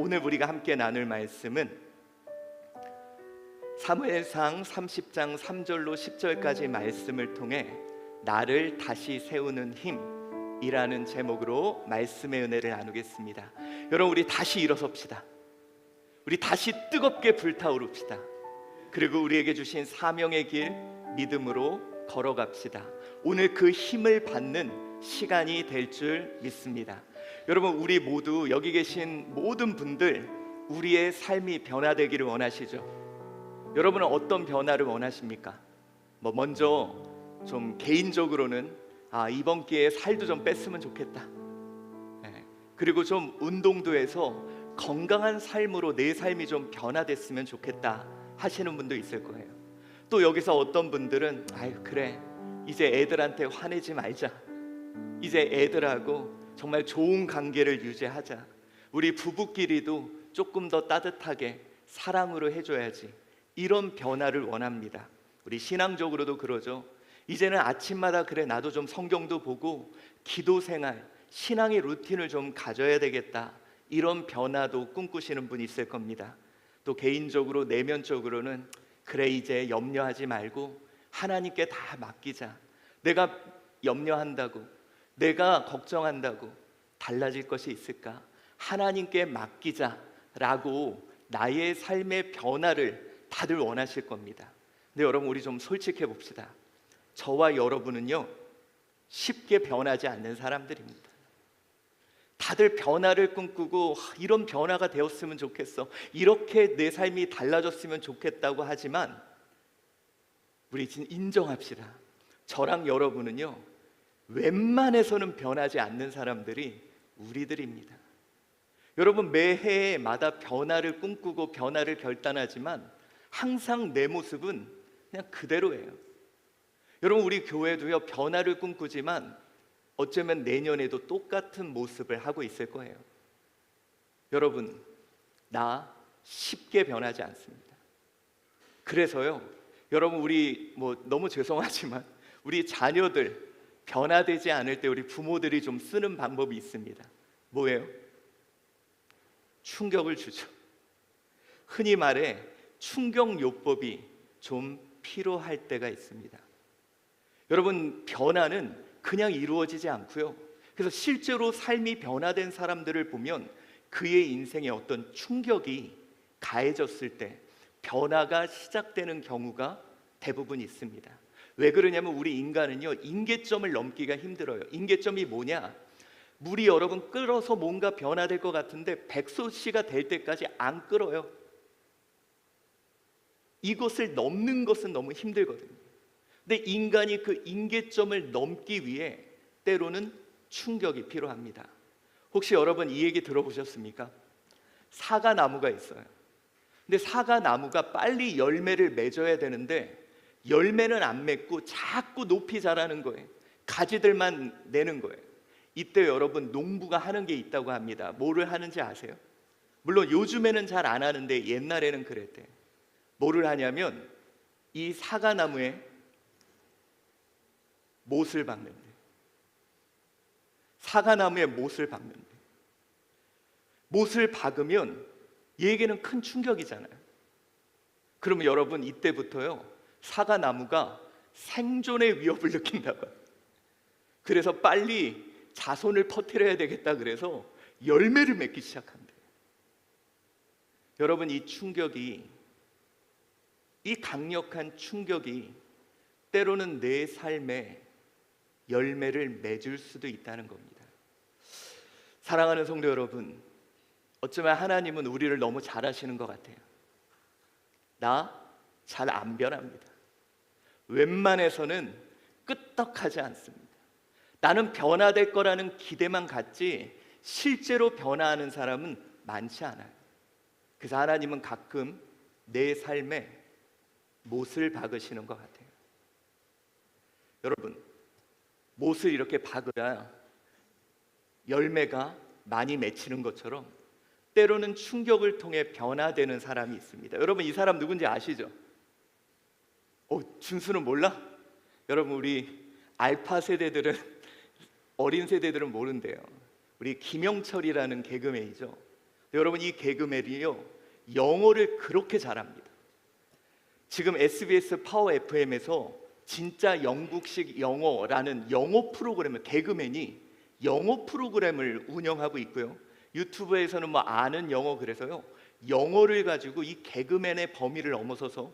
오늘 우리가 함께 나눌 말씀은 사무엘상 30장 3절로 10절까지 말씀을 통해 나를 다시 세우는 힘이라는 제목으로 말씀의 은혜를 나누겠습니다. 여러분, 우리 다시 일어섭시다. 우리 다시 뜨겁게 불타오릅시다. 그리고 우리에게 주신 사명의 길 믿음으로 걸어갑시다. 오늘 그 힘을 받는 시간이 될 줄 믿습니다. 여러분, 우리 모두 여기 계신 모든 분들 우리의 삶이 변화되기를 원하시죠? 여러분은 어떤 변화를 원하십니까? 먼저 좀 개인적으로는 이번 기회에 살도 좀 뺐으면 좋겠다. 그리고 좀 운동도 해서 건강한 삶으로 내 삶이 좀 변화됐으면 좋겠다 하시는 분도 있을 거예요. 또 여기서 어떤 분들은 그래, 이제 애들한테 화내지 말자. 이제 애들하고 정말 좋은 관계를 유지하자. 우리 부부끼리도 조금 더 따뜻하게 사랑으로 해줘야지. 이런 변화를 원합니다. 우리 신앙적으로도 그러죠. 이제는 아침마다 그래, 나도 좀 성경도 보고 기도 생활, 신앙의 루틴을 좀 가져야 되겠다. 이런 변화도 꿈꾸시는 분이 있을 겁니다. 또 개인적으로 내면적으로는 그래, 이제 염려하지 말고 하나님께 다 맡기자. 내가 염려한다고, 내가 걱정한다고 달라질 것이 있을까? 하나님께 맡기자라고 나의 삶의 변화를 다들 원하실 겁니다. 근데 여러분, 우리 좀 솔직해 봅시다. 저와 여러분은요, 쉽게 변하지 않는 사람들입니다. 다들 변화를 꿈꾸고 이런 변화가 되었으면 좋겠어, 이렇게 내 삶이 달라졌으면 좋겠다고 하지만 우리 진짜 인정합시다. 저랑 여러분은요, 웬만해서는 변하지 않는 사람들이 우리들입니다. 여러분, 매해마다 변화를 꿈꾸고 변화를 결단하지만 항상 내 모습은 그냥 그대로예요. 여러분, 우리 교회도요, 변화를 꿈꾸지만 어쩌면 내년에도 똑같은 모습을 하고 있을 거예요. 여러분, 나 쉽게 변하지 않습니다. 그래서요, 여러분, 우리 너무 죄송하지만 우리 자녀들 변화되지 않을 때 우리 부모들이 좀 쓰는 방법이 있습니다. 뭐예요? 충격을 주죠. 흔히 말해 충격요법이 좀 필요할 때가 있습니다. 여러분, 변화는 그냥 이루어지지 않고요, 그래서 실제로 삶이 변화된 사람들을 보면 그의 인생에 어떤 충격이 가해졌을 때 변화가 시작되는 경우가 대부분 있습니다. 왜 그러냐면 우리 인간은요, 임계점을 넘기가 힘들어요. 임계점이 뭐냐? 물이 여러분 끓어서 뭔가 변화될 것 같은데 100소씨가 될 때까지 안 끓어요. 이것을 넘는 것은 너무 힘들거든요. 근데 인간이 그 임계점을 넘기 위해 때로는 충격이 필요합니다. 혹시 여러분 이 얘기 들어보셨습니까? 사과나무가 있어요. 근데 사과나무가 빨리 열매를 맺어야 되는데 열매는 안 맺고 자꾸 높이 자라는 거예요. 가지들만 내는 거예요. 이때 여러분, 농부가 하는 게 있다고 합니다. 뭐를 하는지 아세요? 물론 요즘에는 잘 안 하는데 옛날에는 그랬대요. 뭐를 하냐면 이 사과나무에 못을 박는데, 사과나무에 못을 박는데, 못을 박으면 얘에게는 큰 충격이잖아요. 그러면 여러분, 이때부터요, 사과나무가 생존의 위협을 느낀다고 해요. 그래서 빨리 자손을 퍼뜨려야 되겠다 그래서 열매를 맺기 시작한대요. 여러분, 이 충격이, 이 강력한 충격이 때로는 내 삶에 열매를 맺을 수도 있다는 겁니다. 사랑하는 성도 여러분, 어쩌면 하나님은 우리를 너무 잘 아시는 것 같아요. 나 잘 안 변합니다. 웬만해서는 끄떡하지 않습니다. 나는 변화될 거라는 기대만 갖지 실제로 변화하는 사람은 많지 않아요. 그래서 하나님은 가끔 내 삶에 못을 박으시는 것 같아요. 여러분, 못을 이렇게 박으라 열매가 많이 맺히는 것처럼 때로는 충격을 통해 변화되는 사람이 있습니다. 여러분, 이 사람 누군지 아시죠? 준수는 몰라? 여러분, 우리 알파 세대들은, 어린 세대들은 모른대요. 우리 김영철이라는 개그맨이죠. 여러분, 이 개그맨이요, 영어를 그렇게 잘합니다. 지금 SBS 파워 FM에서 진짜 영국식 영어라는 영어 프로그램을, 개그맨이 영어 프로그램을 운영하고 있고요. 유튜브에서는 뭐 아는 영어, 그래서요, 영어를 가지고 이 개그맨의 범위를 넘어서서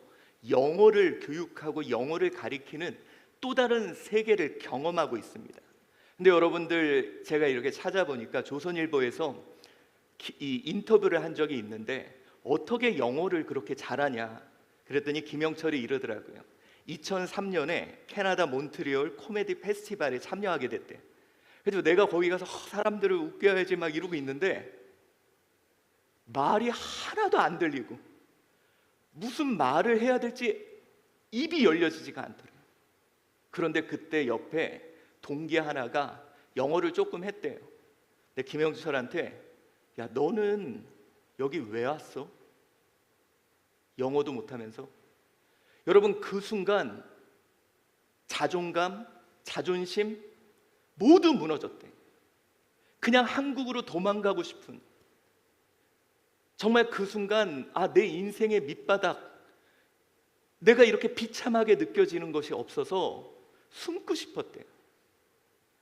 영어를 교육하고 영어를 가리키는 또 다른 세계를 경험하고 있습니다. 근데 여러분들, 제가 이렇게 찾아보니까 조선일보에서 이 인터뷰를 한 적이 있는데 어떻게 영어를 그렇게 잘하냐 그랬더니 김영철이 이러더라고요. 2003년에 캐나다 몬트리올 코미디 페스티벌에 참여하게 됐대. 그래서 내가 거기 가서 사람들을 웃겨야지 막 이러고 있는데 말이 하나도 안 들리고 무슨 말을 해야 될지 입이 열려지지가 않더래요. 그런데 그때 옆에 동기 하나가 영어를 조금 했대요. 근데 김영철한테, 야, 너는 여기 왜 왔어? 영어도 못하면서. 여러분, 그 순간 자존감, 자존심 모두 무너졌대. 그냥 한국으로 도망가고 싶은, 정말 그 순간 내 인생의 밑바닥, 내가 이렇게 비참하게 느껴지는 것이 없어서 숨고 싶었대요.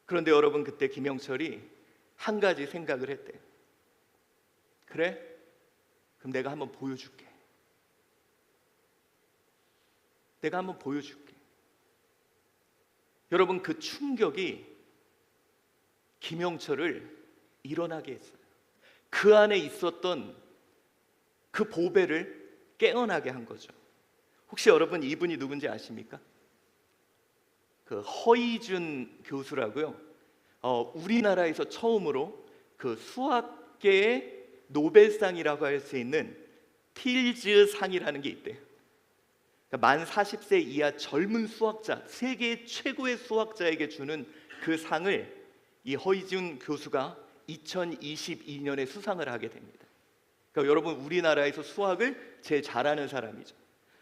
그런데 여러분, 그때 김영철이 한 가지 생각을 했대요. 그래? 그럼 내가 한번 보여줄게. 내가 한번 보여줄게. 여러분, 그 충격이 김영철을 일어나게 했어요. 그 안에 있었던 그 보배를 깨어나게 한 거죠. 혹시 여러분, 이분이 누군지 아십니까? 그 허이준 교수라고요. 우리나라에서 처음으로 그 수학계의 노벨상이라고 할 수 있는 필즈상이라는 게 있대요. 그러니까 만 40세 이하 젊은 수학자, 세계 최고의 수학자에게 주는 그 상을 이 허이준 교수가 2022년에 수상을 하게 됩니다. 그러니까 여러분, 우리나라에서 수학을 제일 잘하는 사람이죠.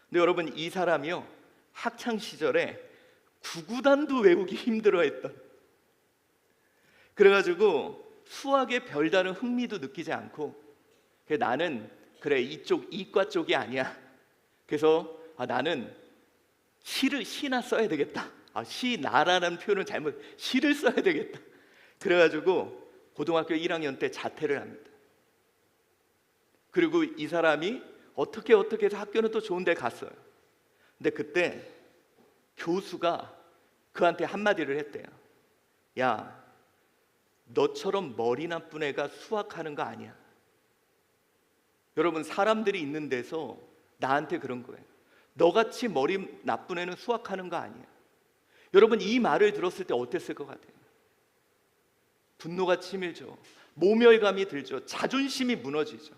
근데 여러분, 이 사람이요, 학창 시절에 구구단도 외우기 힘들어했던, 그래가지고 수학에 별다른 흥미도 느끼지 않고, 나는 그래, 이쪽 이과 쪽이 아니야. 그래서 나는 시나 써야 되겠다. 시나라는 표현은 잘못, 시를 써야 되겠다. 그래가지고 고등학교 1학년 때 자퇴를 합니다. 그리고 이 사람이 어떻게 해서 학교는 또 좋은 데 갔어요. 근데 그때 교수가 그한테 한마디를 했대요. 야, 너처럼 머리 나쁜 애가 수학하는 거 아니야. 여러분, 사람들이 있는 데서 나한테 그런 거예요. 너같이 머리 나쁜 애는 수학하는 거 아니야. 여러분, 이 말을 들었을 때 어땠을 것 같아요? 분노가 치밀죠. 모멸감이 들죠. 자존심이 무너지죠.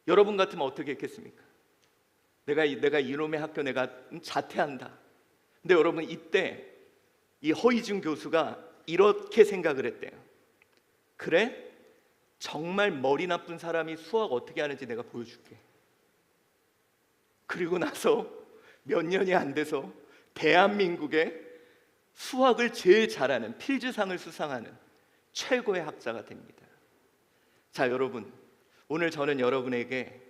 여러분 같으면 어떻게 했겠습니까? 내가 이놈의 학교 내가 자퇴한다. 근데 여러분, 이때 이 허이준 교수가 이렇게 생각을 했대요. 그래? 정말 머리 나쁜 사람이 수학 어떻게 하는지 내가 보여줄게. 그리고 나서 몇 년이 안 돼서 대한민국의 수학을 제일 잘하는 필즈상을 수상하는 최고의 학자가 됩니다. 자, 여러분, 오늘 저는 여러분에게,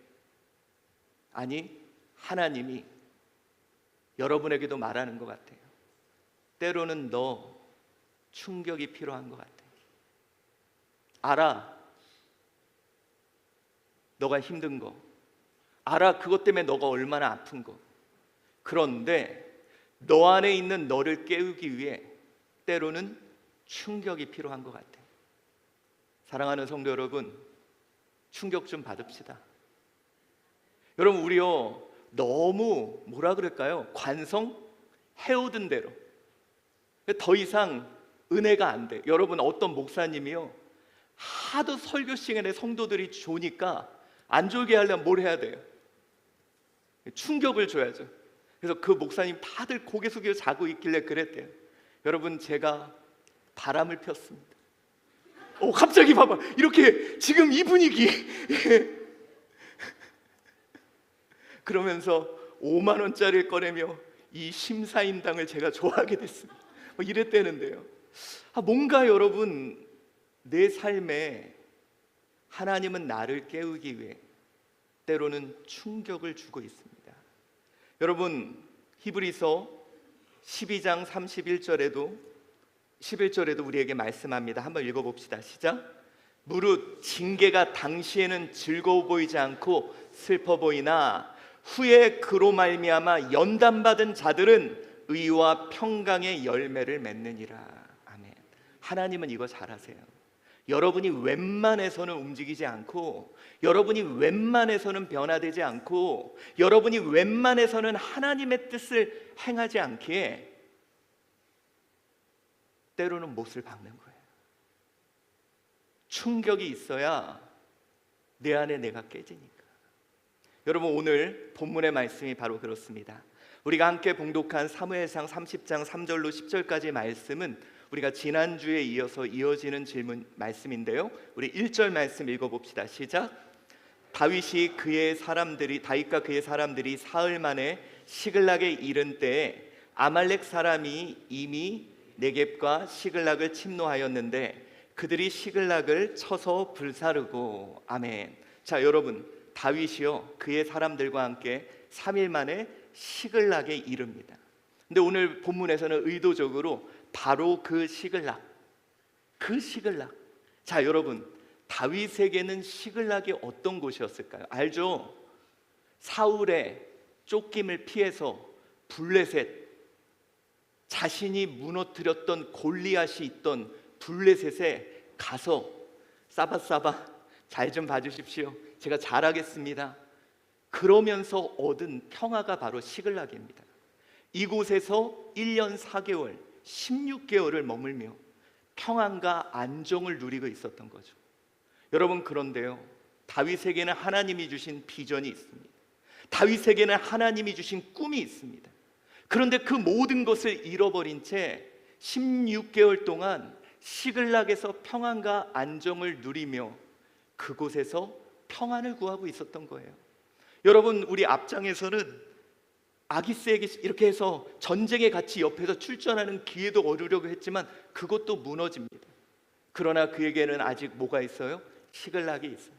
아니, 하나님이 여러분에게도 말하는 것 같아요. 때로는 너 충격이 필요한 것 같아. 알아, 너가 힘든 거 알아. 그것 때문에 너가 얼마나 아픈 거. 그런데 너 안에 있는 너를 깨우기 위해 때로는 충격이 필요한 것 같아. 사랑하는 성도 여러분, 충격 좀 받읍시다. 여러분, 우리요 너무 뭐라 그럴까요? 관성 해오던 대로 더 이상 은혜가 안 돼. 여러분, 어떤 목사님이요 하도 설교 시간에 성도들이 좋으니까 안 졸게 하려면 뭘 해야 돼요? 충격을 줘야죠. 그래서 그 목사님 다들 고개 숙여 자고 있길래 그랬대요. 여러분, 제가 바람을 폈습니다. 갑자기 봐봐, 이렇게 지금 이 분위기 그러면서 5만 원짜리를 꺼내며 이 심사인당을 제가 좋아하게 됐습니다. 이랬대는데요. 뭔가 여러분, 내 삶에 하나님은 나를 깨우기 위해 때로는 충격을 주고 있습니다. 여러분, 히브리서 12장 11절에도 우리에게 말씀합니다. 한번 읽어봅시다. 시작. 무릇 징계가 당시에는 즐거워 보이지 않고 슬퍼 보이나 후에 그로 말미암아 연단받은 자들은 의와 평강의 열매를 맺느니라. 아멘. 하나님은 이거 잘 아세요. 여러분이 웬만해서는 움직이지 않고, 여러분이 웬만해서는 변화되지 않고, 여러분이 웬만해서는 하나님의 뜻을 행하지 않기에 때로는 못을 박는 거예요. 충격이 있어야 내 안에 내가 깨지니까. 여러분, 오늘 본문의 말씀이 바로 그렇습니다. 우리가 함께 봉독한 사무엘상 30장 3절로 10절까지 말씀은 우리가 지난주에 이어서 이어지는 질문 말씀인데요, 우리 1절 말씀 읽어봅시다. 시작. 다윗과 그의 사람들이 사흘 만에 시글락에 이른 때에 아말렉 사람이 이미 네겝과 시글락을 침노하였는데 그들이 시글락을 쳐서 불사르고. 아멘. 자, 여러분, 다윗이요 그의 사람들과 함께 3일 만에 시글락에 이릅니다. 근데 오늘 본문에서는 의도적으로 바로 그 시글락. 자, 여러분, 다윗에게는 시글락이 어떤 곳이었을까요? 알죠? 사울의 쫓김을 피해서 블레셋, 자신이 무너뜨렸던 골리앗이 있던 블레셋에 가서 사바사바 잘 좀 봐주십시오. 제가 잘하겠습니다. 그러면서 얻은 평화가 바로 시글락입니다. 이곳에서 1년 4개월 16개월을 머물며 평안과 안정을 누리고 있었던 거죠. 여러분, 그런데요, 다윗에게는 하나님이 주신 비전이 있습니다. 다윗에게는 하나님이 주신 꿈이 있습니다. 그런데 그 모든 것을 잃어버린 채 16개월 동안 시글락에서 평안과 안정을 누리며 그곳에서 평안을 구하고 있었던 거예요. 여러분, 우리 앞장에서는 아기스에게 이렇게 해서 전쟁에 같이 옆에서 출전하는 기회도 얻으려고 했지만 그것도 무너집니다. 그러나 그에게는 아직 뭐가 있어요? 시글락이 있어요.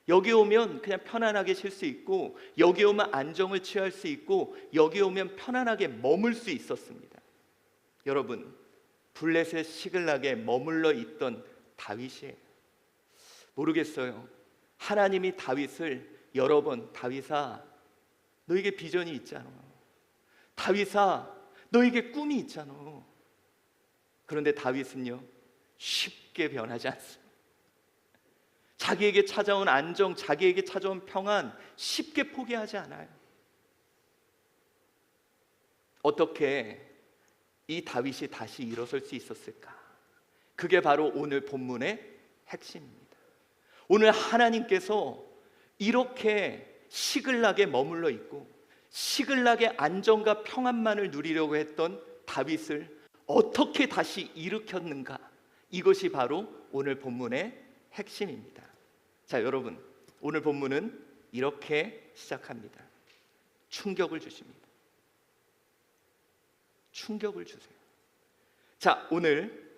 여기 오면 그냥 편안하게 쉴 수 있고, 여기 오면 안정을 취할 수 있고, 여기 오면 편안하게 머물 수 있었습니다. 여러분, 블레셋 시글락에 머물러 있던 다윗이에요. 모르겠어요. 하나님이 다윗을 여러 번, 다윗아, 너에게 비전이 있잖아. 다윗아, 너에게 꿈이 있잖아. 그런데 다윗은요, 쉽게 변하지 않습니다. 자기에게 찾아온 안정, 자기에게 찾아온 평안 쉽게 포기하지 않아요. 어떻게 이 다윗이 다시 일어설 수 있었을까? 그게 바로 오늘 본문의 핵심입니다. 오늘 하나님께서 이렇게 시글락에 머물러 있고 시글락의 안정과 평안만을 누리려고 했던 다윗을 어떻게 다시 일으켰는가? 이것이 바로 오늘 본문의 핵심입니다. 자, 여러분, 오늘 본문은 이렇게 시작합니다. 충격을 주십니다. 충격을 주세요. 자, 오늘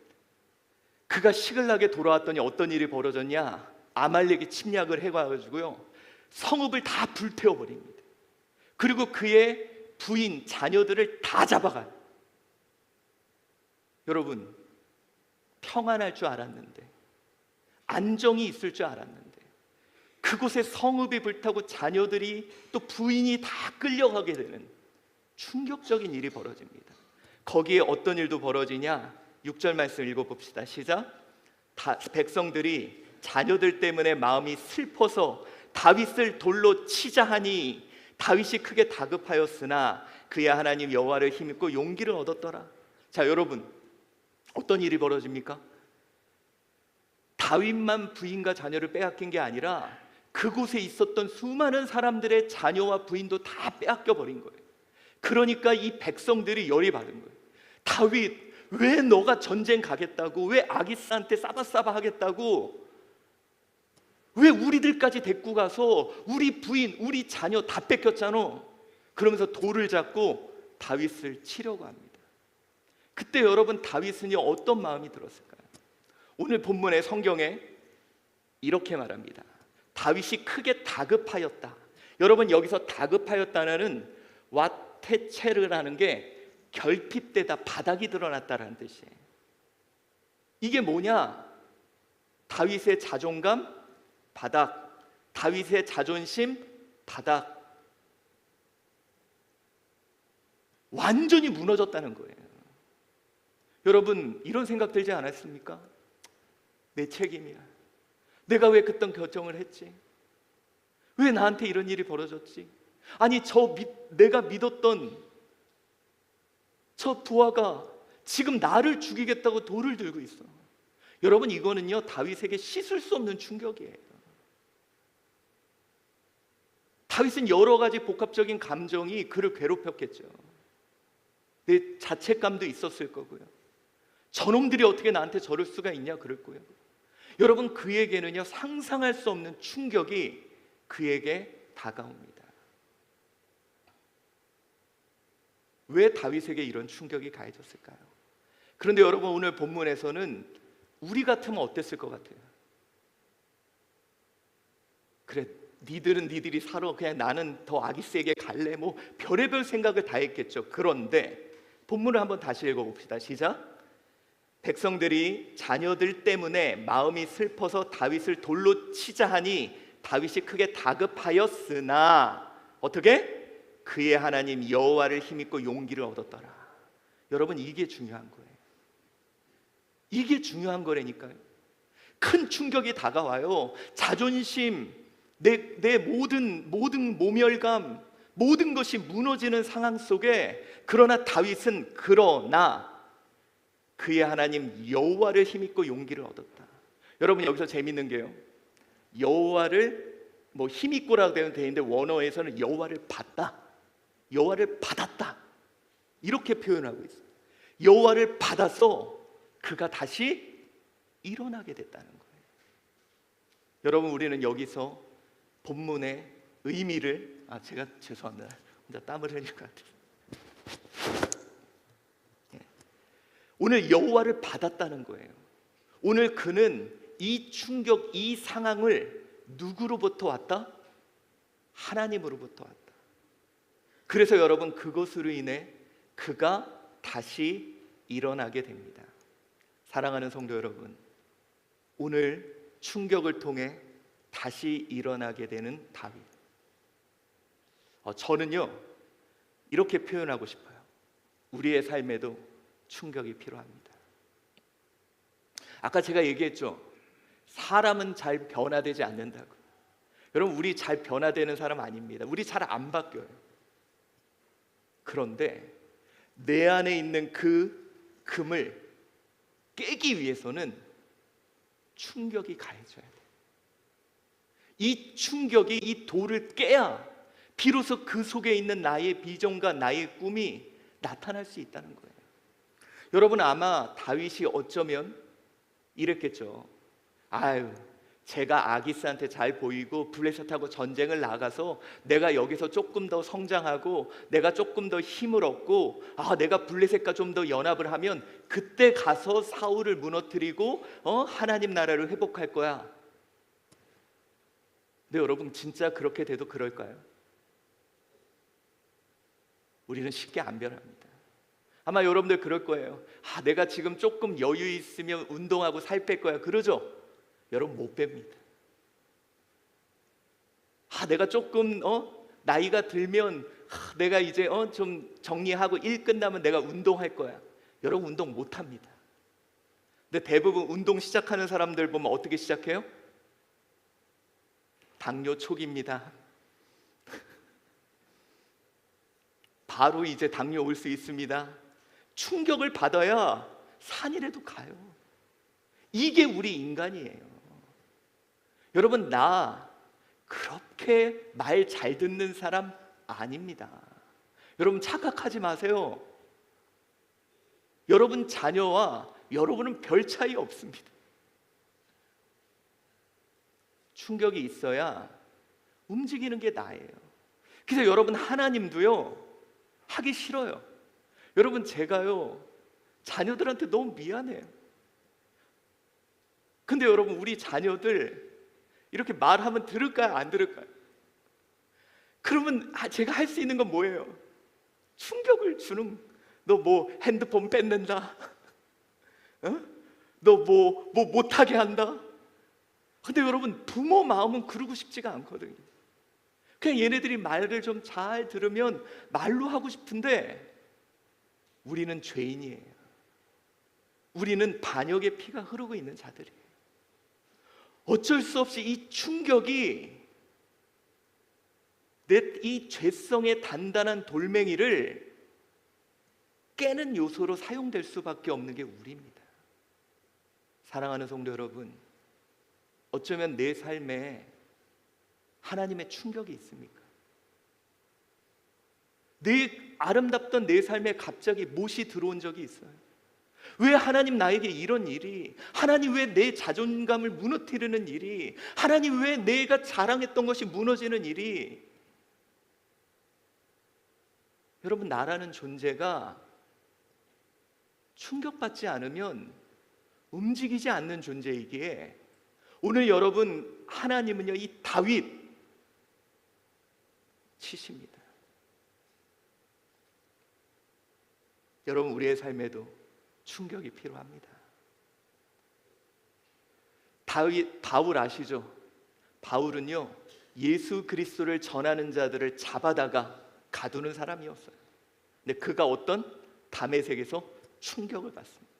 그가 시글락에 돌아왔더니 어떤 일이 벌어졌냐? 아말렉이 침략을 해가지고요, 성읍을 다 불태워버립니다. 그리고 그의 부인, 자녀들을 다 잡아가요. 여러분, 평안할 줄 알았는데, 안정이 있을 줄 알았는데, 그곳에 성읍이 불타고 자녀들이 또 부인이 다 끌려가게 되는 충격적인 일이 벌어집니다. 거기에 어떤 일도 벌어지냐? 6절 말씀 읽어봅시다. 시작. 백성들이 자녀들 때문에 마음이 슬퍼서 다윗을 돌로 치자 하니 다윗이 크게 다급하였으나 그의 하나님 여호와를 힘입고 용기를 얻었더라. 자, 여러분, 어떤 일이 벌어집니까? 다윗만 부인과 자녀를 빼앗긴 게 아니라 그곳에 있었던 수많은 사람들의 자녀와 부인도 다 빼앗겨 버린 거예요. 그러니까 이 백성들이 열이 받은 거예요. 다윗, 왜 너가 전쟁 가겠다고, 왜 아기스한테 싸바싸바 하겠다고, 왜 우리들까지 데리고 가서 우리 부인, 우리 자녀 다 뺏겼잖아. 그러면서 돌을 잡고 다윗을 치려고 합니다. 그때 여러분, 다윗은요 어떤 마음이 들었을까요? 오늘 본문의 성경에 이렇게 말합니다. 다윗이 크게 다급하였다. 여러분, 여기서 다급하였다는 와테체르라는 게 결핍되다, 바닥이 드러났다라는 뜻이에요. 이게 뭐냐? 다윗의 자존감 바닥, 다윗의 자존심 바닥, 완전히 무너졌다는 거예요. 여러분, 이런 생각 들지 않았습니까? 내 책임이야. 내가 왜 그딴 결정을 했지? 왜 나한테 이런 일이 벌어졌지? 아니, 내가 믿었던 저 부하가 지금 나를 죽이겠다고 돌을 들고 있어. 여러분, 이거는요, 다윗에게 씻을 수 없는 충격이에요. 다윗은 여러 가지 복합적인 감정이 그를 괴롭혔겠죠. 내 자책감도 있었을 거고요. 저놈들이 어떻게 나한테 저럴 수가 있냐 그럴 거예요. 여러분, 그에게는요, 상상할 수 없는 충격이 그에게 다가옵니다. 왜 다윗에게 이런 충격이 가해졌을까요? 그런데 여러분, 오늘 본문에서는 우리 같으면 어땠을 것 같아요? 그래, 니들은 니들이 살아, 그냥 나는 더 아기스에게 갈래, 뭐 별의별 생각을 다 했겠죠. 그런데 본문을 한번 다시 읽어봅시다. 시작. 백성들이 자녀들 때문에 마음이 슬퍼서 다윗을 돌로 치자 하니 다윗이 크게 다급하였으나 어떻게? 그의 하나님 여호와를 힘입고 용기를 얻었더라. 여러분, 이게 중요한 거예요. 이게 중요한 거라니까요. 큰 충격이 다가와요. 자존심, 내 모든 모멸감, 모든 것이 무너지는 상황 속에, 그러나 다윗은 그의 하나님 여호와를 힘입고 용기를 얻었다. 여러분, 여기서 재밌는 게요, 여호와를 뭐 힘입고라고 되어 있는데 원어에서는 여호와를 받았다 이렇게 표현하고 있어요. 여호와를 받아서 그가 다시 일어나게 됐다는 거예요. 여러분, 우리는 여기서 본문의 의미를 제가 죄송합니다. 혼자 땀을 흘릴 것 같아요. 오늘 여호와를 받았다는 거예요. 오늘 그는 이 충격, 이 상황을 누구로부터 왔다? 하나님으로부터 왔다. 그래서 여러분, 그것으로 인해 그가 다시 일어나게 됩니다. 사랑하는 성도 여러분, 오늘 충격을 통해 다시 일어나게 되는 다윗. 저는요, 이렇게 표현하고 싶어요. 우리의 삶에도 충격이 필요합니다. 아까 제가 얘기했죠, 사람은 잘 변화되지 않는다고. 여러분, 우리 잘 변화되는 사람 아닙니다. 우리 잘 안 바뀌어요. 그런데 내 안에 있는 그 금을 깨기 위해서는 충격이 가해져야 돼요. 이 충격이, 이 돌을 깨야 비로소 그 속에 있는 나의 비전과 나의 꿈이 나타날 수 있다는 거예요. 여러분, 아마 다윗이 어쩌면 이랬겠죠. 제가 아기스한테 잘 보이고 블레셋하고 전쟁을 나가서 내가 여기서 조금 더 성장하고 내가 조금 더 힘을 얻고 내가 블레셋과 좀 더 연합을 하면 그때 가서 사울을 무너뜨리고 하나님 나라를 회복할 거야. 근데 여러분, 진짜 그렇게 돼도 그럴까요? 우리는 쉽게 안 변합니다. 아마 여러분들 그럴 거예요. 내가 지금 조금 여유 있으면 운동하고 살 뺄 거야, 그러죠? 여러분, 못 뺍니다. 내가 조금 나이가 들면 내가 이제 좀 정리하고 일 끝나면 내가 운동할 거야. 여러분, 운동 못 합니다. 근데 대부분 운동 시작하는 사람들 보면 어떻게 시작해요? 당뇨 초기입니다. 바로 이제 당뇨 올 수 있습니다. 충격을 받아야 산이라도 가요. 이게 우리 인간이에요. 여러분, 나 그렇게 말 잘 듣는 사람 아닙니다. 여러분, 착각하지 마세요. 여러분 자녀와 여러분은 별 차이 없습니다. 충격이 있어야 움직이는 게 나예요. 그래서 여러분, 하나님도요, 하기 싫어요. 여러분, 제가요, 자녀들한테 너무 미안해요. 근데 여러분, 우리 자녀들 이렇게 말하면 들을까요? 안 들을까요? 그러면 제가 할 수 있는 건 뭐예요? 충격을 주는, 너 뭐 핸드폰 뺏는다, 어? 너 뭐 못하게 한다. 근데 여러분, 부모 마음은 그러고 싶지가 않거든요. 그냥 얘네들이 말을 좀 잘 들으면 말로 하고 싶은데, 우리는 죄인이에요. 우리는 반역의 피가 흐르고 있는 자들이에요. 어쩔 수 없이 이 충격이 이 죄성의 단단한 돌멩이를 깨는 요소로 사용될 수밖에 없는 게 우리입니다. 사랑하는 성도 여러분, 어쩌면 내 삶에 하나님의 충격이 있습니까? 아름답던 내 삶에 갑자기 못이 들어온 적이 있어요. 왜 하나님 나에게 이런 일이, 하나님 왜 내 자존감을 무너뜨리는 일이, 하나님 왜 내가 자랑했던 것이 무너지는 일이. 여러분, 나라는 존재가 충격받지 않으면 움직이지 않는 존재이기에, 오늘 여러분, 하나님은요, 이 다윗 치십니다. 여러분, 우리의 삶에도 충격이 필요합니다. 바울 아시죠? 바울은요, 예수 그리스도를 전하는 자들을 잡아다가 가두는 사람이었어요. 근데 그가 어떤 다메섹에서 충격을 받습니다.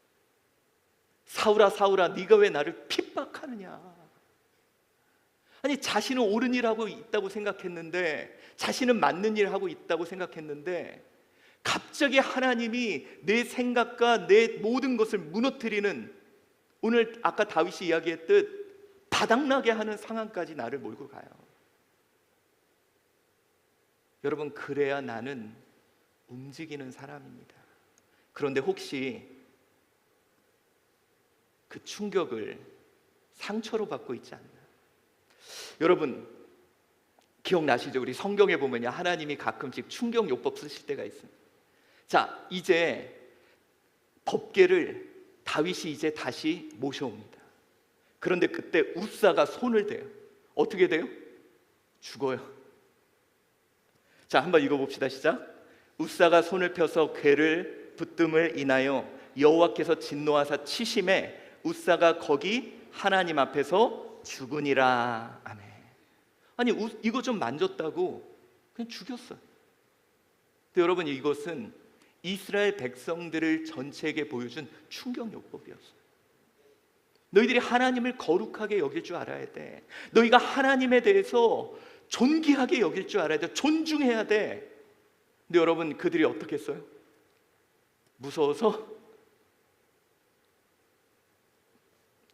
사울아 사울아, 네가 왜 나를 핍박하느냐. 아니, 자신은 옳은 일 하고 있다고 생각했는데, 자신은 맞는 일 하고 있다고 생각했는데, 갑자기 하나님이 내 생각과 내 모든 것을 무너뜨리는, 오늘 아까 다윗이 이야기했듯 바닥나게 하는 상황까지 나를 몰고 가요. 여러분, 그래야 나는 움직이는 사람입니다. 그런데 혹시 그 충격을 상처로 받고 있지 않나? 여러분, 기억나시죠? 우리 성경에 보면요, 하나님이 가끔씩 충격요법 쓰실 때가 있습니다. 자, 이제 법궤를 다윗이 이제 다시 모셔옵니다. 그런데 그때 웃사가 손을 대요. 어떻게 돼요? 죽어요. 자, 한번 읽어봅시다. 시작. 웃사가 손을 펴서 궤를 붙듦을 인하여 여호와께서 진노하사 치심에 웃사가 거기 하나님 앞에서 죽으니라. 아멘. 아니, 이거 좀 만졌다고 그냥 죽였어요. 근데 여러분, 이것은 이스라엘 백성들을 전체에게 보여준 충격요법이었어요. 너희들이 하나님을 거룩하게 여길 줄 알아야 돼. 너희가 하나님에 대해서 존귀하게 여길 줄 알아야 돼. 존중해야 돼. 근데 여러분, 그들이 어떻게 했어요? 무서워서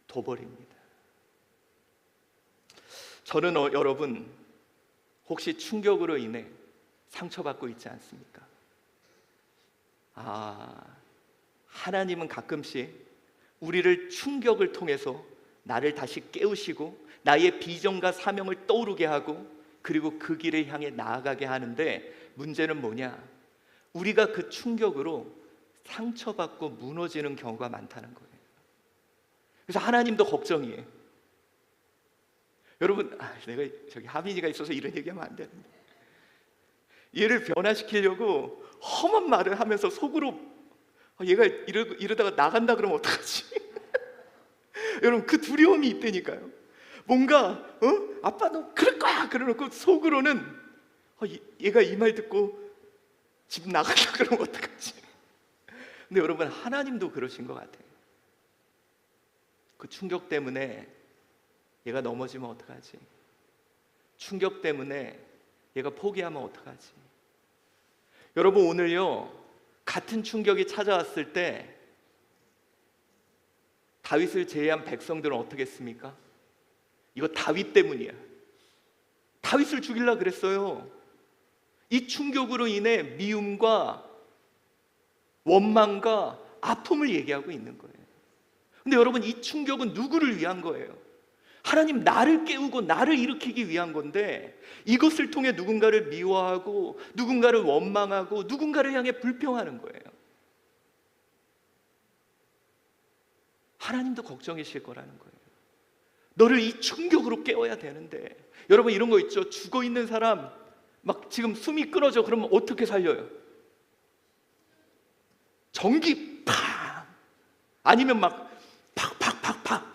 둬버립니다. 저는 여러분, 혹시 충격으로 인해 상처받고 있지 않습니까? 하나님은 가끔씩 우리를 충격을 통해서 나를 다시 깨우시고 나의 비전과 사명을 떠오르게 하고, 그리고 그 길을 향해 나아가게 하는데, 문제는 뭐냐? 우리가 그 충격으로 상처받고 무너지는 경우가 많다는 거예요. 그래서 하나님도 걱정이에요. 여러분, 내가 저기 하민이가 있어서 이런 얘기하면 안 되는데, 얘를 변화시키려고 험한 말을 하면서 속으로 얘가 이러다가 나간다 그러면 어떡하지? 여러분, 그 두려움이 있다니까요. 뭔가 아빠 너 그럴 거야 그러놓고 속으로는 얘가 이 말 듣고 집 나간다 그러면 어떡하지? 근데 여러분, 하나님도 그러신 것 같아요. 그 충격 때문에 얘가 넘어지면 어떡하지? 충격 때문에 얘가 포기하면 어떡하지? 여러분, 오늘요, 같은 충격이 찾아왔을 때 다윗을 제외한 백성들은 어떻게 했습니까? 이거 다윗 때문이야. 다윗을 죽이려고 그랬어요. 이 충격으로 인해 미움과 원망과 아픔을 얘기하고 있는 거예요. 근데 여러분, 이 충격은 누구를 위한 거예요? 하나님, 나를 깨우고 나를 일으키기 위한 건데, 이것을 통해 누군가를 미워하고 누군가를 원망하고 누군가를 향해 불평하는 거예요. 하나님도 걱정이실 거라는 거예요. 너를 이 충격으로 깨워야 되는데. 여러분 이런 거 있죠? 죽어 있는 사람 막 지금 숨이 끊어져. 그러면 어떻게 살려요? 전기 팍! 아니면 막 팍팍팍팍!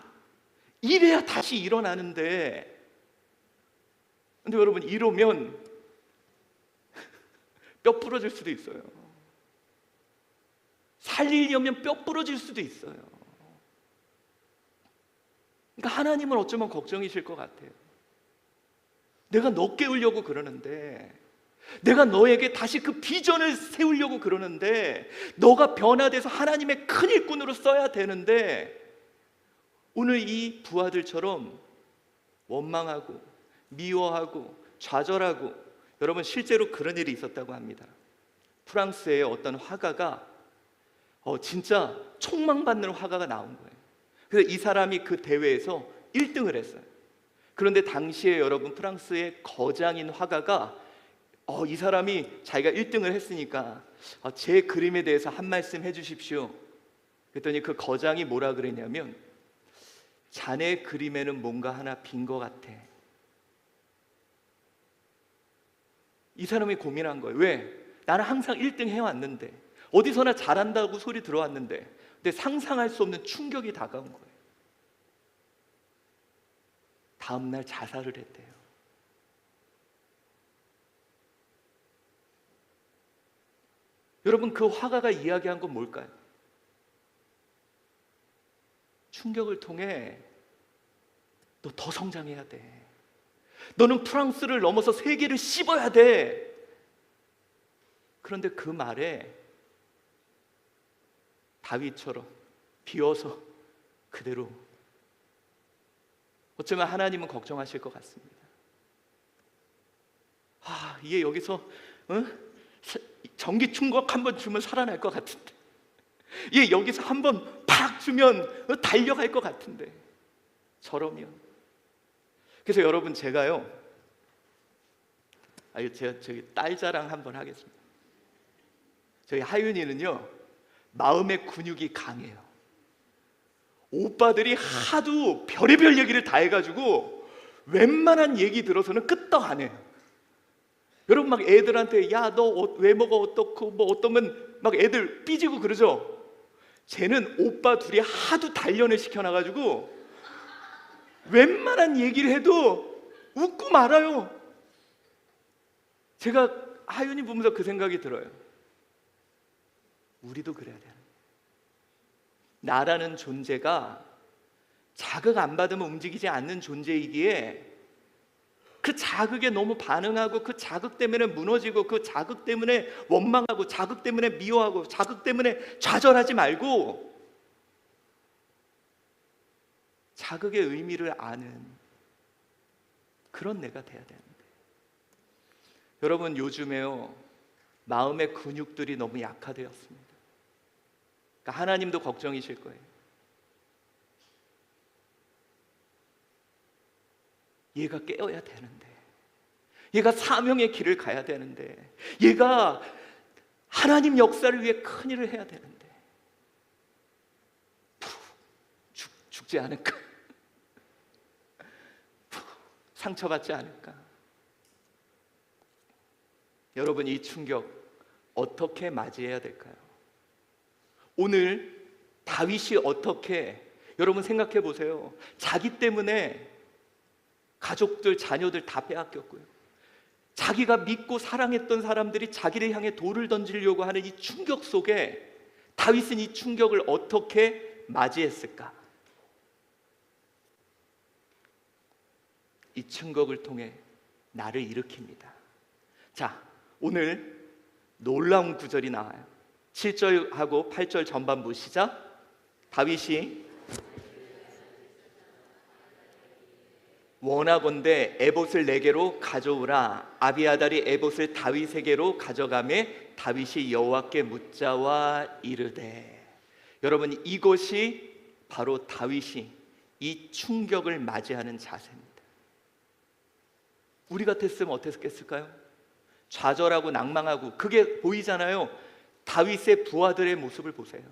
이래야 다시 일어나는데, 근데 여러분 이러면 뼈 부러질 수도 있어요. 살리려면 뼈 부러질 수도 있어요. 그러니까 하나님은 어쩌면 걱정이실 것 같아요. 내가 너 깨우려고 그러는데, 내가 너에게 다시 그 비전을 세우려고 그러는데, 너가 변화돼서 하나님의 큰 일꾼으로 써야 되는데, 오늘 이 부하들처럼 원망하고 미워하고 좌절하고. 여러분 실제로 그런 일이 있었다고 합니다. 프랑스의 어떤 화가가 진짜 촉망받는 화가가 나온 거예요. 그래서 이 사람이 그 대회에서 1등을 했어요. 그런데 당시에 여러분 프랑스의 거장인 화가가 이 사람이 자기가 1등을 했으니까 제 그림에 대해서 한 말씀 해주십시오. 그랬더니 그 거장이 뭐라 그랬냐면, 자네 그림에는 뭔가 하나 빈 것 같아. 이 사람이 고민한 거예요. 왜? 나는 항상 1등 해왔는데, 어디서나 잘한다고 소리 들어왔는데, 근데 상상할 수 없는 충격이 다가온 거예요. 다음 날 자살을 했대요. 여러분 그 화가가 이야기한 건 뭘까요? 충격을 통해 너 더 성장해야 돼. 너는 프랑스를 넘어서 세계를 씹어야 돼. 그런데 그 말에 다윗처럼 비어서 그대로. 어쩌면 하나님은 걱정하실 것 같습니다. 얘 여기서 전기 충격 한번 주면 살아날 것 같은데, 얘 여기서 한번 팍 주면 달려갈 것 같은데, 저러면. 그래서 여러분 제가요, 제가 저기 딸 자랑 한번 하겠습니다. 저희 하윤이는요 마음의 근육이 강해요. 오빠들이 하도 별의별 얘기를 다 해가지고 웬만한 얘기 들어서는 끄떡 안 해요. 여러분 막 애들한테 야 너 왜 먹어 어떻고 뭐 어떠면 막 애들 삐지고 그러죠. 쟤는 오빠 둘이 하도 단련을 시켜놔가지고 웬만한 얘기를 해도 웃고 말아요. 제가 하윤이 보면서 그 생각이 들어요. 우리도 그래야 돼. 나라는 존재가 자극 안 받으면 움직이지 않는 존재이기에, 그 자극에 너무 반응하고 그 자극 때문에 무너지고 그 자극 때문에 원망하고 자극 때문에 미워하고 자극 때문에 좌절하지 말고, 자극의 의미를 아는 그런 내가 돼야 되는데, 여러분 요즘에요 마음의 근육들이 너무 약화되었습니다. 그러니까 하나님도 걱정이실 거예요. 얘가 깨어야 되는데, 얘가 사명의 길을 가야 되는데, 얘가 하나님 역사를 위해 큰 일을 해야 되는데 죽지 않을까? 상처받지 않을까? 여러분 이 충격 어떻게 맞이해야 될까요? 오늘 다윗이 어떻게, 여러분 생각해 보세요. 자기 때문에 가족들, 자녀들 다 빼앗겼고요. 자기가 믿고 사랑했던 사람들이 자기를 향해 돌을 던지려고 하는 이 충격 속에 다윗은 이 충격을 어떻게 맞이했을까? 이 충격을 통해 나를 일으킵니다. 자, 오늘 놀라운 구절이 나와요. 7절하고 8절 전반부 시작. 다윗이 원하건대 에봇을 내게로 가져오라. 아비아달이 에봇을 다윗에게로 가져가매 다윗이 여호와께 묻자와 이르되. 여러분 이것이 바로 다윗이 이 충격을 맞이하는 자세입니다. 우리 같았으면 어땠겠을까요? 좌절하고 낭망하고. 그게 보이잖아요. 다윗의 부하들의 모습을 보세요.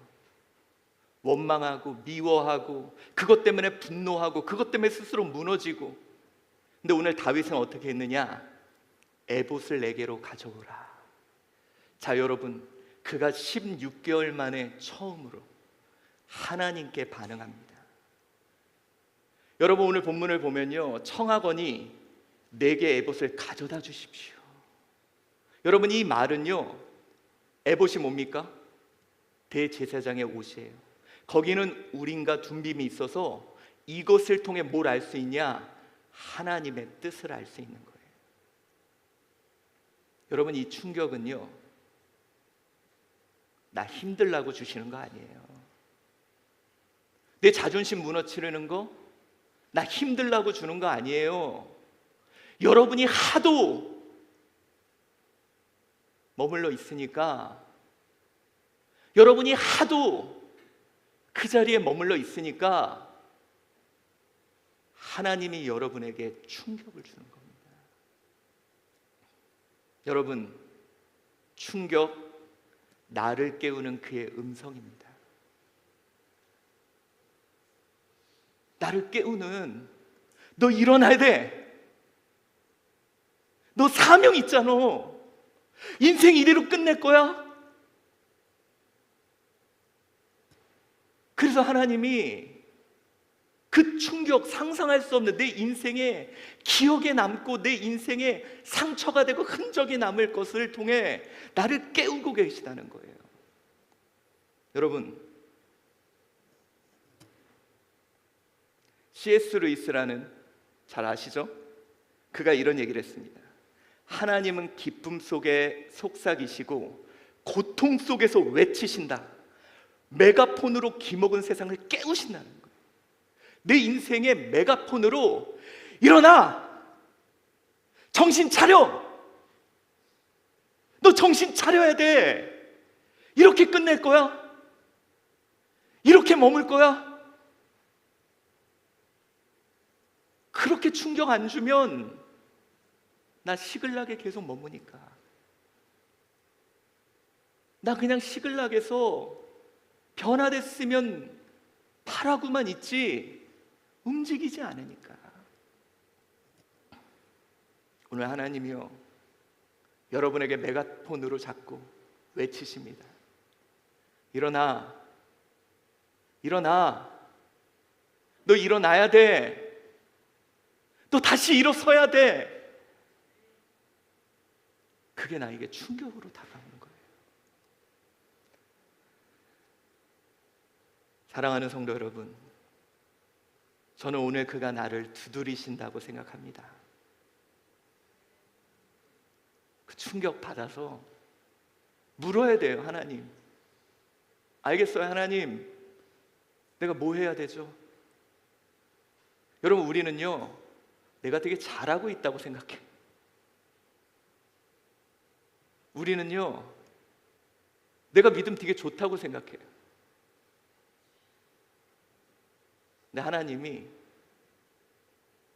원망하고 미워하고 그것 때문에 분노하고 그것 때문에 스스로 무너지고. 근데 오늘 다윗은 어떻게 했느냐? 에봇을 내게로 가져오라. 자, 여러분, 그가 16개월 만에 처음으로 하나님께 반응합니다. 여러분, 오늘 본문을 보면요, 청하거니 내게 에봇을 가져다 주십시오. 여러분, 이 말은요, 에봇이 뭡니까? 대제사장의 옷이에요. 거기는 우림과 둠빔이 있어서 이것을 통해 뭘 알 수 있냐? 하나님의 뜻을 알 수 있는 거예요. 여러분, 이 충격은요, 나 힘들라고 주시는 거 아니에요. 내 자존심 무너뜨리는 거 나 힘들라고 주는 거 아니에요. 여러분이 하도 머물러 있으니까, 여러분이 하도 그 자리에 머물러 있으니까 하나님이 여러분에게 충격을 주는 겁니다. 여러분, 충격, 나를 깨우는 그의 음성입니다. 나를 깨우는, 너 일어나야 돼. 너 사명 있잖아. 인생 이대로 끝낼 거야. 그래서 하나님이 그 충격, 상상할 수 없는 내 인생에 기억에 남고 내 인생에 상처가 되고 흔적이 남을 것을 통해 나를 깨우고 계시다는 거예요. 여러분, C.S. 루이스라는, 잘 아시죠? 그가 이런 얘기를 했습니다. 하나님은 기쁨 속에 속삭이시고 고통 속에서 외치신다. 메가폰으로 기먹은 세상을 깨우신다는 거예요. 내 인생의 메가폰으로 일어나! 정신 차려! 너 정신 차려야 돼! 이렇게 끝낼 거야? 이렇게 머물 거야? 그렇게 충격 안 주면 나 시글락에 계속 머무니까. 나 그냥 시글락에서 변화됐으면 바라고만 있지 움직이지 않으니까. 오늘 하나님이요, 여러분에게 메가폰으로 잡고 외치십니다. 일어나. 일어나. 너 일어나야 돼. 너 다시 일어서야 돼. 그게 나에게 충격으로 다가오는 거예요. 사랑하는 성도 여러분, 저는 오늘 그가 나를 두드리신다고 생각합니다. 그 충격 받아서 물어야 돼요. 하나님, 알겠어요. 하나님, 내가 뭐 해야 되죠? 여러분, 우리는요, 내가 되게 잘하고 있다고 생각해. 우리는요, 내가 믿음 되게 좋다고 생각해요. 근데 하나님이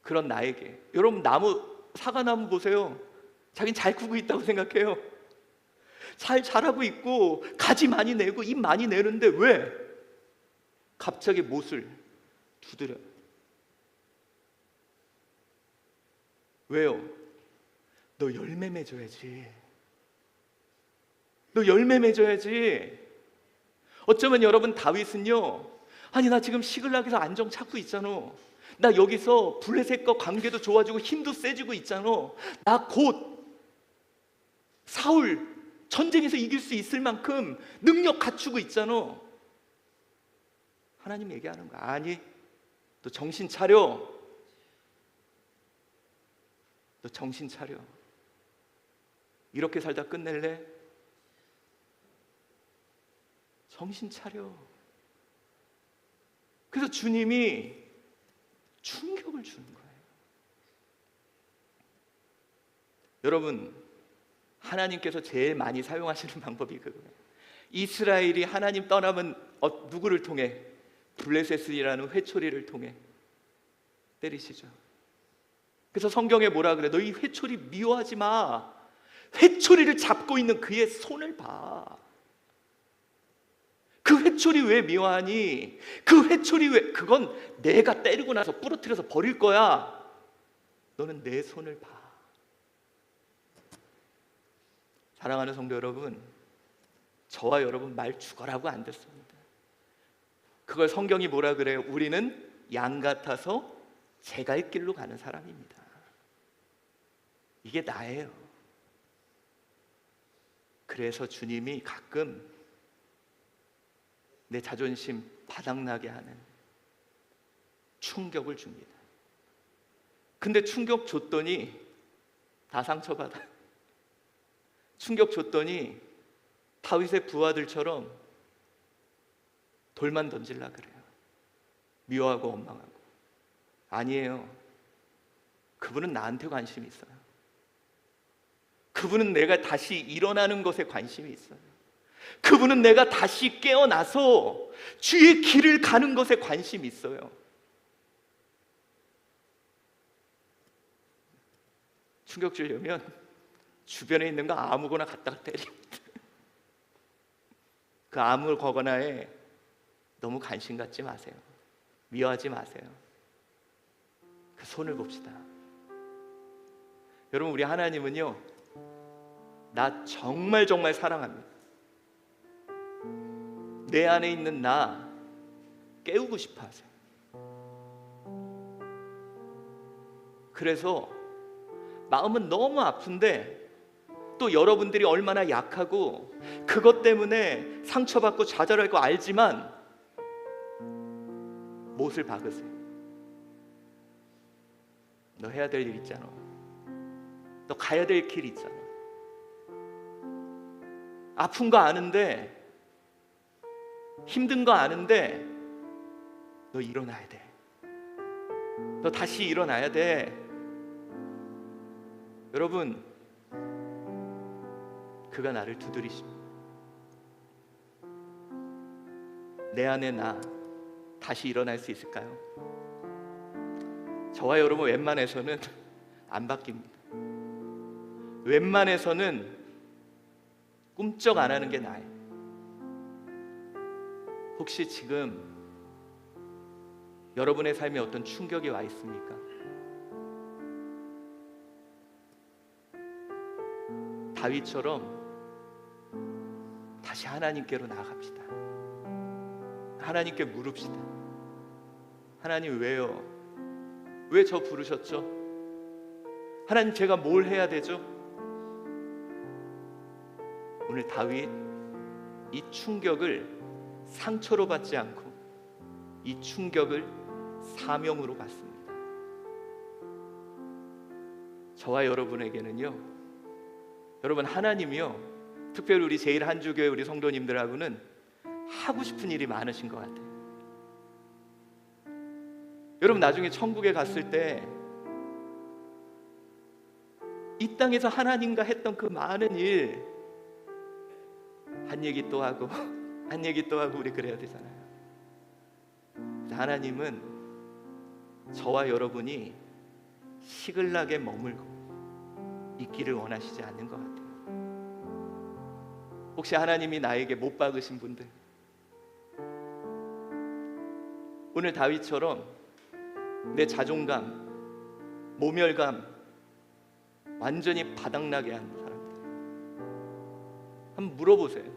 그런 나에게, 여러분 사과나무 보세요. 자기는 잘 크고 있다고 생각해요. 잘 자라고 있고 가지 많이 내고 잎 많이 내는데 왜? 갑자기 못을 두드려요. 왜요? 너 열매 맺어야지. 너 열매 맺어야지. 어쩌면 여러분, 다윗은요, 아니 나 지금 시글락에서 안정 찾고 있잖아. 나 여기서 블레셋과 관계도 좋아지고 힘도 세지고 있잖아. 나 곧 사울 전쟁에서 이길 수 있을 만큼 능력 갖추고 있잖아. 하나님 얘기하는 거야. 아니, 너 정신 차려. 너 정신 차려. 이렇게 살다 끝낼래? 정신 차려. 그래서 주님이 충격을 주는 거예요. 여러분, 하나님께서 제일 많이 사용하시는 방법이 그거예요. 이스라엘이 하나님 떠나면 누구를 통해? 블레셋이라는 회초리를 통해 때리시죠. 그래서 성경에 뭐라 그래? 너 이 회초리 미워하지 마. 회초리를 잡고 있는 그의 손을 봐. 그 회초리 왜 미워하니? 그 회초리 왜? 그건 내가 때리고 나서 부러뜨려서 버릴 거야. 너는 내 손을 봐. 사랑하는 성도 여러분, 저와 여러분 말 죽어라고 안 됐습니다. 그걸 성경이 뭐라 그래요? 우리는 양 같아서 제갈 길로 가는 사람입니다. 이게 나예요. 그래서 주님이 가끔 내 자존심 바닥나게 하는 충격을 줍니다. 근데 충격 줬더니 다 상처받아. 충격 줬더니 다윗의 부하들처럼 돌만 던질라 그래요. 미워하고 원망하고. 아니에요. 그분은 나한테 관심이 있어요. 그분은 내가 다시 일어나는 것에 관심이 있어요. 그분은 내가 다시 깨어나서 주의 길을 가는 것에 관심이 있어요. 충격 주려면 주변에 있는 거 아무거나 갖다가 때립니다. 그 아무 거거나에 너무 관심 갖지 마세요. 미워하지 마세요. 그 손을 봅시다. 여러분, 우리 하나님은요, 나 정말 정말 사랑합니다. 내 안에 있는 나 깨우고 싶어 하세요. 그래서 마음은 너무 아픈데 또 여러분들이 얼마나 약하고 그것 때문에 상처받고 좌절할 거 알지만 못을 박으세요. 너 해야 될 일 있잖아. 너 가야 될 길 있잖아. 아픈 거 아는데, 힘든 거 아는데 너 일어나야 돼. 너 다시 일어나야 돼. 여러분, 그가 나를 두드리십니다. 내 안에 나 다시 일어날 수 있을까요? 저와 여러분 웬만해서는 안 바뀝니다. 웬만해서는 꿈쩍 안 하는 게 나아요. 혹시 지금 여러분의 삶에 어떤 충격이 와 있습니까? 다윗처럼 다시 하나님께로 나아갑시다. 하나님께 물읍시다. 하나님, 왜요? 왜 저 부르셨죠? 하나님, 제가 뭘 해야 되죠? 오늘 다윗 이 충격을 상처로 받지 않고 이 충격을 사명으로 받습니다. 저와 여러분에게는요, 여러분, 하나님이요, 특별히 우리 제1한주교회 우리 성도님들하고는 하고 싶은 일이 많으신 것 같아요. 여러분, 나중에 천국에 갔을 때 이 땅에서 하나님과 했던 그 많은 일 한 얘기 또 하고 한 얘기 또 하고 우리 그래야 되잖아요. 하나님은 저와 여러분이 시글나게 머물고 있기를 원하시지 않는 것 같아요. 혹시 하나님이 나에게 못 박으신 분들, 오늘 다윗처럼 내 자존감, 모멸감 완전히 바닥나게 한 사람들 한번 물어보세요.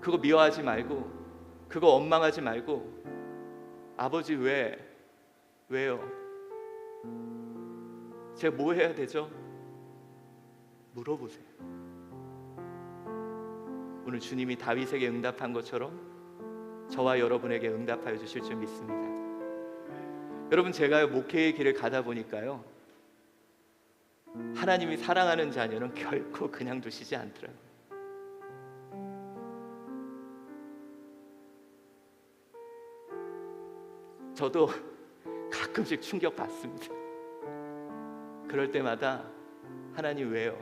그거 미워하지 말고, 그거 원망하지 말고, 아버지 왜요? 제가 뭐 해야 되죠? 물어보세요. 오늘 주님이 다윗에게 응답한 것처럼 저와 여러분에게 응답하여 주실 줄 믿습니다. 여러분, 제가 목회의 길을 가다 보니까요, 하나님이 사랑하는 자녀는 결코 그냥 두시지 않더라고요. 저도 가끔씩 충격받습니다. 그럴 때마다 하나님, 왜요?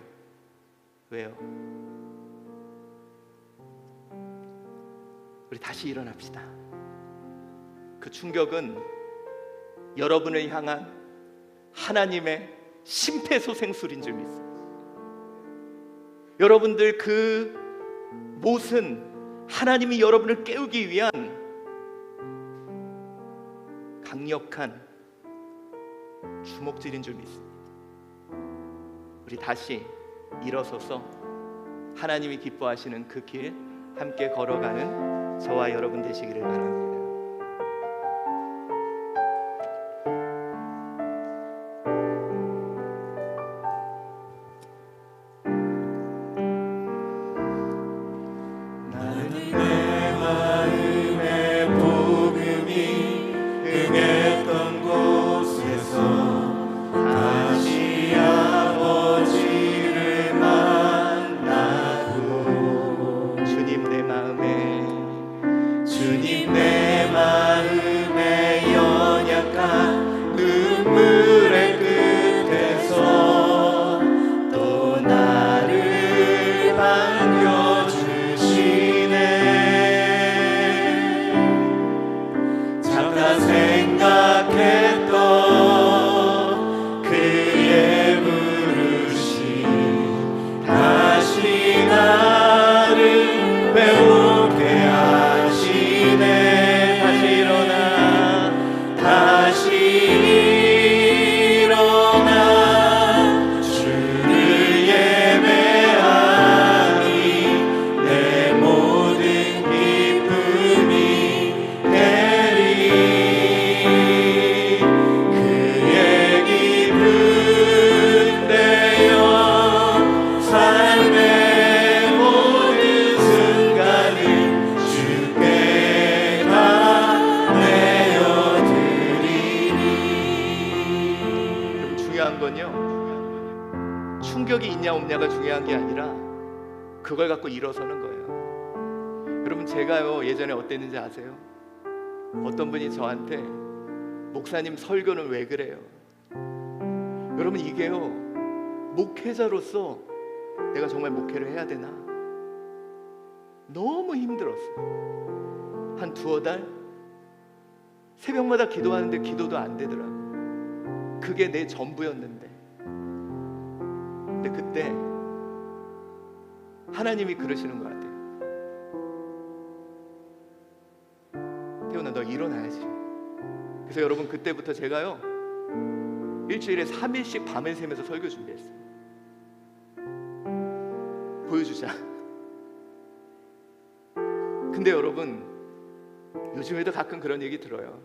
우리 다시 일어납시다. 그 충격은 여러분을 향한 하나님의 심폐소생술인 줄 믿습니다. 여러분들 그 못은 하나님이 여러분을 깨우기 위한 강력한 주먹질인 줄 믿습니다. 우리 다시 일어서서 하나님이 기뻐하시는 그 길 함께 걸어가는 저와 여러분 되시기를 바랍니다. 충격이 있냐 없냐가 중요한 게 아니라 그걸 갖고 일어서는 거예요. 여러분, 제가요 예전에 어땠는지 아세요? 어떤 분이 저한테 목사님 설교는 왜 그래요? 여러분, 이게요 목회자로서 내가 정말 목회를 해야 되나? 너무 힘들었어요. 한 두어 달 새벽마다 기도하는데 기도도 안 되더라고요. 그게 내 전부였는데. 근데 그때 하나님이 그러시는 것 같아요. 태훈아, 너 일어나야지. 그래서 여러분, 그때부터 제가요 일주일에 3일씩 밤을 새면서 설교 준비했어요. 보여주자. 근데 여러분, 요즘에도 가끔 그런 얘기 들어요.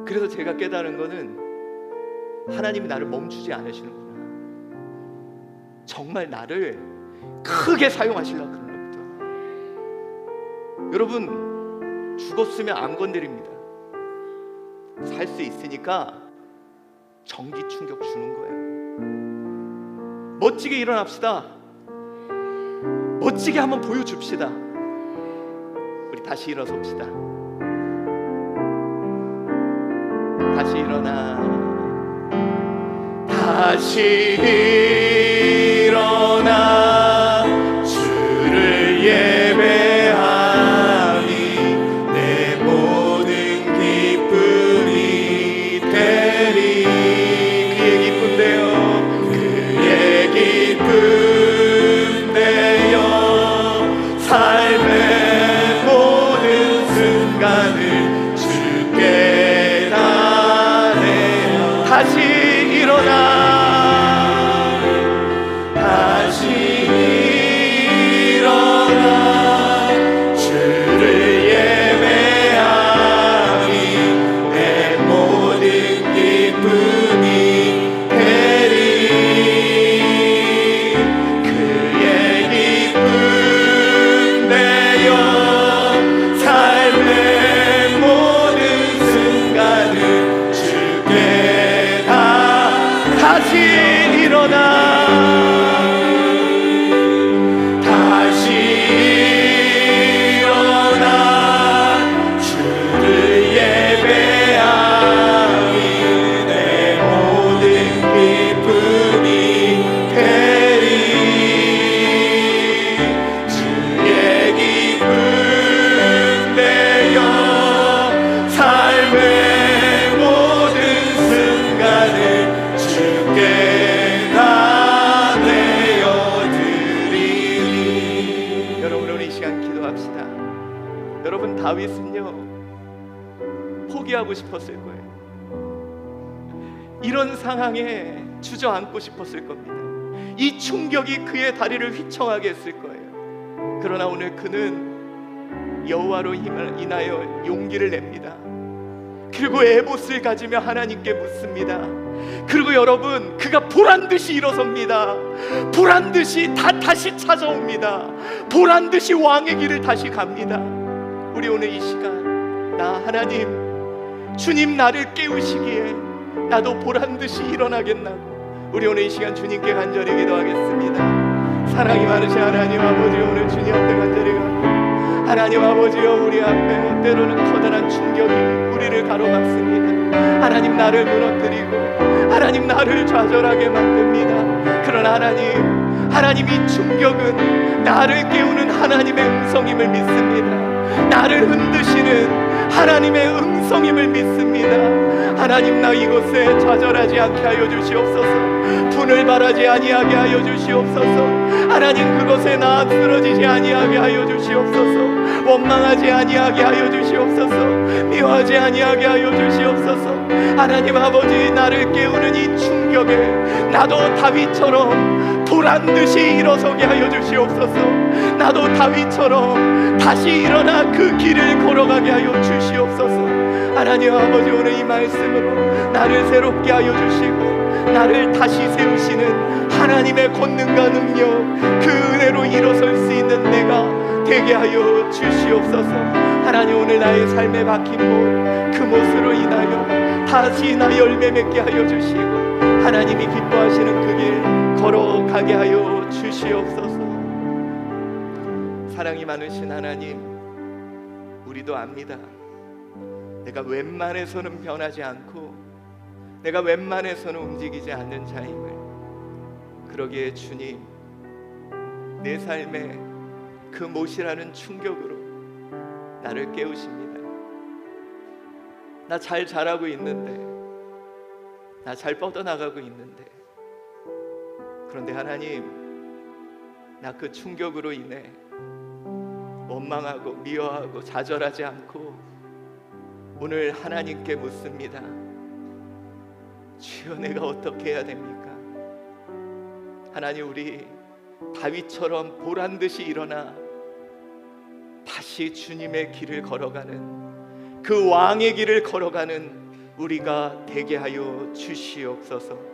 그래서 제가 깨달은 거는 하나님이 나를 멈추지 않으시는구나. 정말 나를 크게 사용하시려고 그러나 보다. 여러분, 죽었으면 안 건드립니다. 살 수 있으니까 전기 충격 주는 거예요. 멋지게 일어납시다. 멋지게 한번 보여줍시다. 우리 다시 일어섭시다. 다시 일어나. 다시 일어나 주를 예배하니 내 모든 기쁨이 되리. 그의 기쁨 되어 그의 기쁨 되어 삶의 모든 순간을 주께 다 내어 다시 일어나. 주께 다 내 다윗은요 포기하고 싶었을 거예요. 이런 상황에 주저앉고 싶었을 겁니다. 이 충격이 그의 다리를 휘청하게 했을 거예요. 그러나 오늘 그는 여호와로 인하여 용기를 냅니다. 그리고 에봇을 가지며 하나님께 묻습니다. 그리고 여러분, 그가 보란듯이 일어섭니다. 보란듯이 다시 찾아옵니다. 보란듯이 왕의 길을 다시 갑니다. 우리 오늘 이 시간, 나 하나님, 주님 나를 깨우시기에 나도 보란듯이 일어나겠나고, 우리 오늘 이 시간 주님께 간절히 기도하겠습니다. 사랑이 많으신 하나님 아버지, 오늘 주님 앞에 간절히 가고, 하나님 아버지여, 우리 앞에 때로는 커다란 충격이 우리를 가로막습니다. 하나님, 나를 무너뜨리고 하나님 나를 좌절하게 만듭니다. 그러나 하나님, 이 충격은 나를 깨우는 하나님의 음성임을 믿습니다. 나를 흔드시는 하나님의 음성임을 믿습니다. 하나님, 나 이곳에 좌절하지 않게 하여 주시옵소서. 분을 바라지 아니하게 하여 주시옵소서. 하나님, 그곳에 나 쓰러지지 아니하게 하여 주시옵소서. 원망하지 아니하게 하여 주시옵소서. 미워하지 아니하게 하여 주시옵소서. 하나님 아버지, 나를 깨우는 이 충격에 나도 다윗처럼 보란듯이 일어서게 하여 주시옵소서. 나도 다윗처럼 다시 일어나 그 길을 걸어가게 하여 주시옵소서. 하나님 아버지, 오늘 이 말씀으로 나를 새롭게 하여 주시고 나를 다시 세우시는 하나님의 권능과 능력, 그 은혜로 일어설 수 있는 내가 되게 하여 주시옵소서. 하나님, 오늘 나의 삶에 박힌 그 못으로 인하여 다시 나 열매 맺게 하여 주시고 하나님이 기뻐하시는 그 길 걸어가게 하여 주시옵소서. 사랑이 많으신 하나님, 우리도 압니다. 내가 웬만해서는 변하지 않고 내가 웬만해서는 움직이지 않는 자임을. 그러기에 주님, 내 삶에 그 못이라는 충격으로 나를 깨우십니다. 나 잘 자라고 있는데, 나 잘 뻗어나가고 있는데, 그런데 하나님, 나 그 충격으로 인해 원망하고 미워하고 좌절하지 않고 오늘 하나님께 묻습니다. 주여, 내가 어떻게 해야 됩니까? 하나님, 우리 다윗처럼 보란듯이 일어나 다시 주님의 길을 걸어가는, 그 왕의 길을 걸어가는 우리가 되게 하여 주시옵소서.